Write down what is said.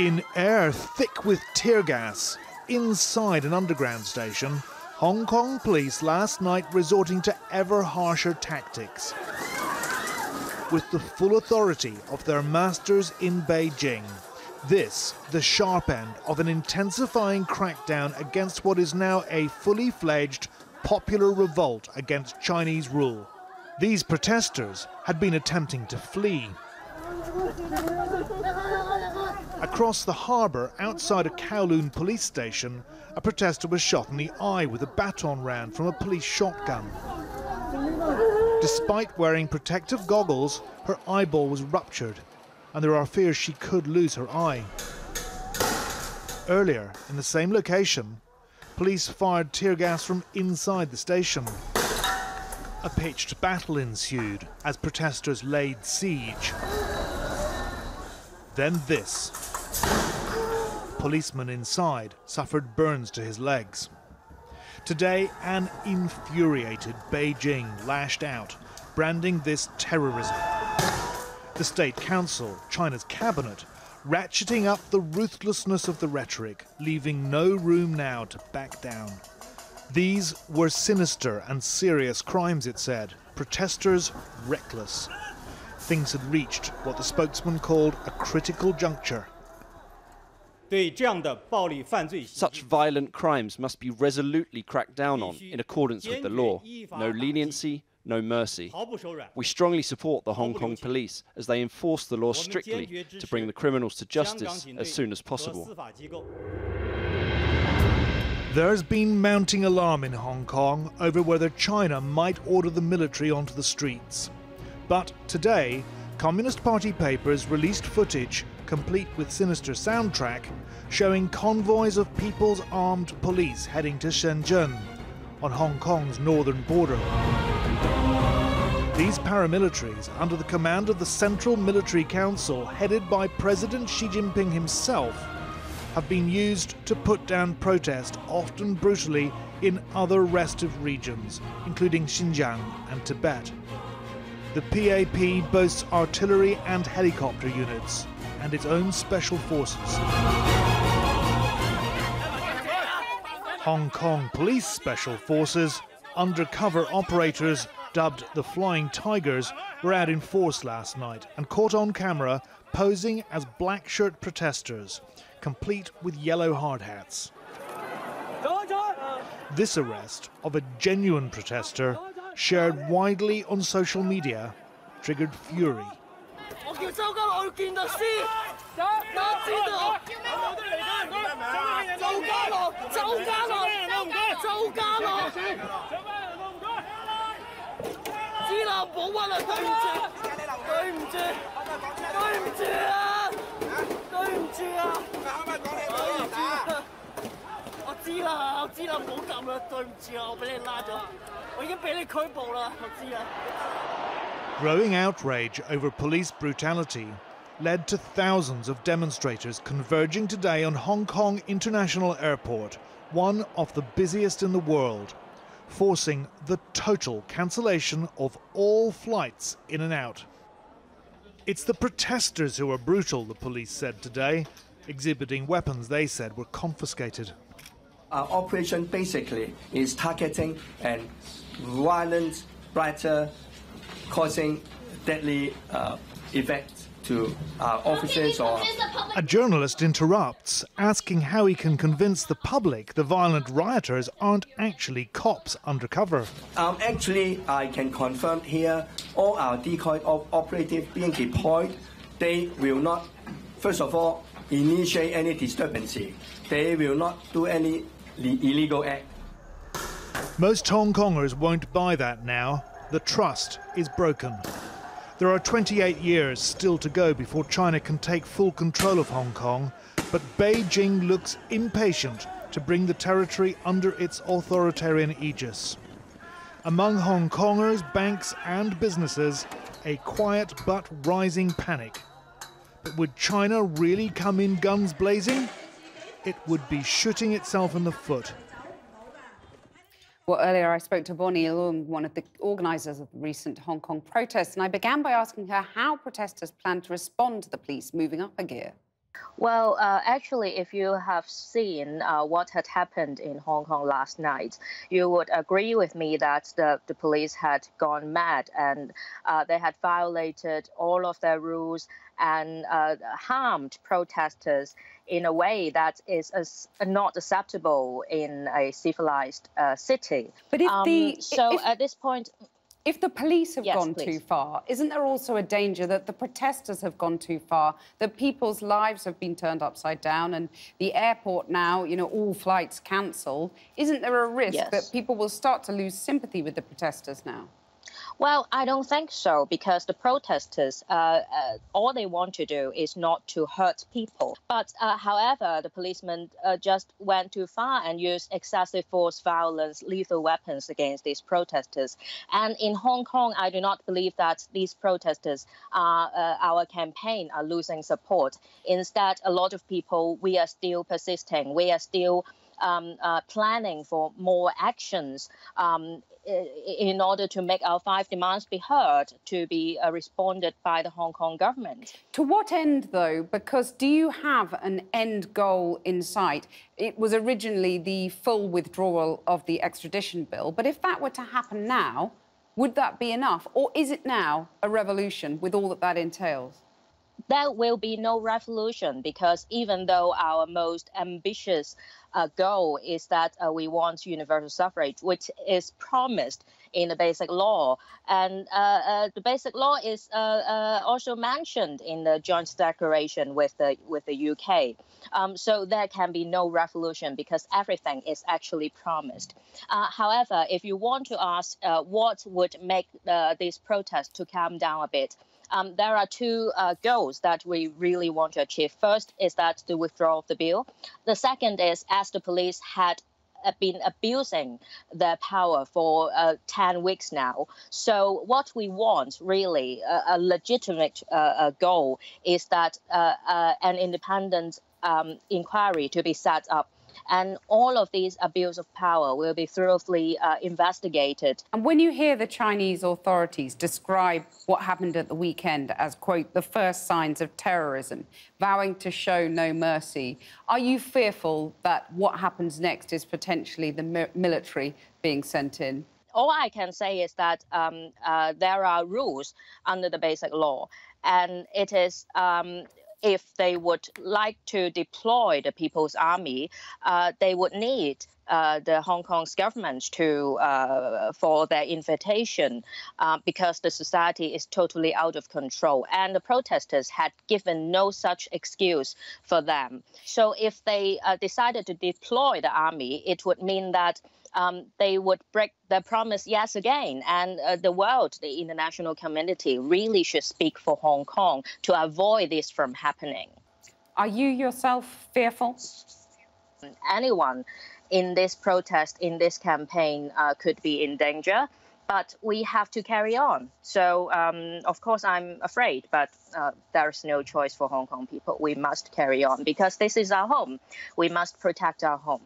In air thick with tear gas, inside an underground station, Hong Kong police last night resorting to ever harsher tactics. With the full authority of their masters in Beijing, this the sharp end of an intensifying crackdown against what is now a fully fledged popular revolt against Chinese rule. These protesters had been attempting to flee. Across the harbour, outside a Kowloon police station, a protester was shot in the eye with a baton round from a police shotgun. Despite wearing protective goggles, her eyeball was ruptured, and there are fears she could lose her eye. Earlier, in the same location, police fired tear gas from inside the station. A pitched battle ensued as protesters laid siege. Then this. Policeman inside suffered burns to his legs. Today, an infuriated Beijing lashed out, branding this terrorism. The State Council, China's cabinet, ratcheting up the ruthlessness of the rhetoric, leaving no room now to back down. These were sinister and serious crimes, it said. Protesters reckless. Things had reached what the spokesman called a critical juncture. Such violent crimes must be resolutely cracked down on in accordance with the law. No leniency, no mercy. We strongly support the Hong Kong police as they enforce the law strictly to bring the criminals to justice as soon as possible. There's been mounting alarm in Hong Kong over whether China might order the military onto the streets. But today, Communist Party papers released footage, complete with sinister soundtrack, showing convoys of People's Armed Police heading to Shenzhen, on Hong Kong's northern border. These paramilitaries, under the command of the Central Military Council, headed by President Xi Jinping himself, have been used to put down protest, often brutally, in other restive regions, including Xinjiang and Tibet. The PAP boasts artillery and helicopter units, and its own special forces. Hong Kong Police Special Forces, undercover operators dubbed the Flying Tigers, were out in force last night and caught on camera posing as black shirt protesters, complete with yellow hard hats. This arrest of a genuine protester, shared widely on social media, triggered fury. Growing outrage over police brutality led to thousands of demonstrators converging today on Hong Kong International Airport, one of the busiest in the world, forcing the total cancellation of all flights in and out. It's the protesters who are brutal, the police said today, exhibiting weapons they said were confiscated. Our operation basically is targeting and violent splatter, causing deadly effects to our officers. A journalist interrupts, asking how he can convince the public the violent rioters aren't actually cops undercover. Actually, I can confirm here, all our decoy operatives being deployed, they will not, first of all, initiate any disturbance. They will not do any illegal act. Most Hong Kongers won't buy that now. The trust is broken. There are 28 years still to go before China can take full control of Hong Kong, but Beijing looks impatient to bring the territory under its authoritarian aegis. Among Hong Kongers, banks and businesses, a quiet but rising panic. But would China really come in guns blazing? It would be shooting itself in the foot. Well, earlier I spoke to Bonnie Leung, one of the organisers of the recent Hong Kong protests, and I began by asking her how protesters plan to respond to the police moving up a gear. Well, actually, if you have seen what had happened in Hong Kong last night, you would agree with me that the police had gone mad and they had violated all of their rules and harmed protesters in a way that is not acceptable in a civilized city. But at this point, if the police have yes, gone please. too far, isn't there also a danger that the protesters have gone too far, that people's lives have been turned upside down and the airport now, you know, all flights cancelled? Isn't there a risk that people will start to lose sympathy with the protesters now? Well, I don't think so, because the protesters, all they want to do is not to hurt people. But however, the policemen just went too far and used excessive force, violence, lethal weapons against these protesters. And in Hong Kong, I do not believe that these protesters, our campaign, are losing support. Instead, a lot of people, we are still persisting. We are still planning for more actions in order to make our 5 demands be heard, to be responded by the Hong Kong government. To what end, though? Because do you have an end goal in sight? It was originally the full withdrawal of the extradition bill, but if that were to happen now, would that be enough? Or is it now a revolution with all that that entails? There will be no revolution, because even though our most ambitious goal is that we want universal suffrage, which is promised in the Basic Law, and the Basic Law is also mentioned in the Joint Declaration with the UK. So there can be no revolution because everything is actually promised. However, if you want to ask what would make these protests to calm down a bit, there are two goals that we really want to achieve. First is that the withdrawal of the bill. The second is, as the police had been abusing their power for 10 weeks now. So what we want, really, a legitimate goal, is that an independent inquiry to be set up. And all of these abuse of power will be thoroughly investigated. And when you hear the Chinese authorities describe what happened at the weekend as, quote, the first signs of terrorism, vowing to show no mercy, are you fearful that what happens next is potentially the military being sent in? All I can say is that there are rules under the Basic Law, and it is if they would like to deploy the People's Army, they would need the Hong Kong's government to for their invitation, because the society is totally out of control, and the protesters had given no such excuse for them. So if they decided to deploy the army, it would mean that they would break their promise yet again. And the world, the international community, really should speak for Hong Kong to avoid this from happening. Are you yourself fearful? Anyone in this protest, in this campaign, could be in danger, but we have to carry on. So, of course, I'm afraid, but there's no choice for Hong Kong people. We must carry on because this is our home. We must protect our home.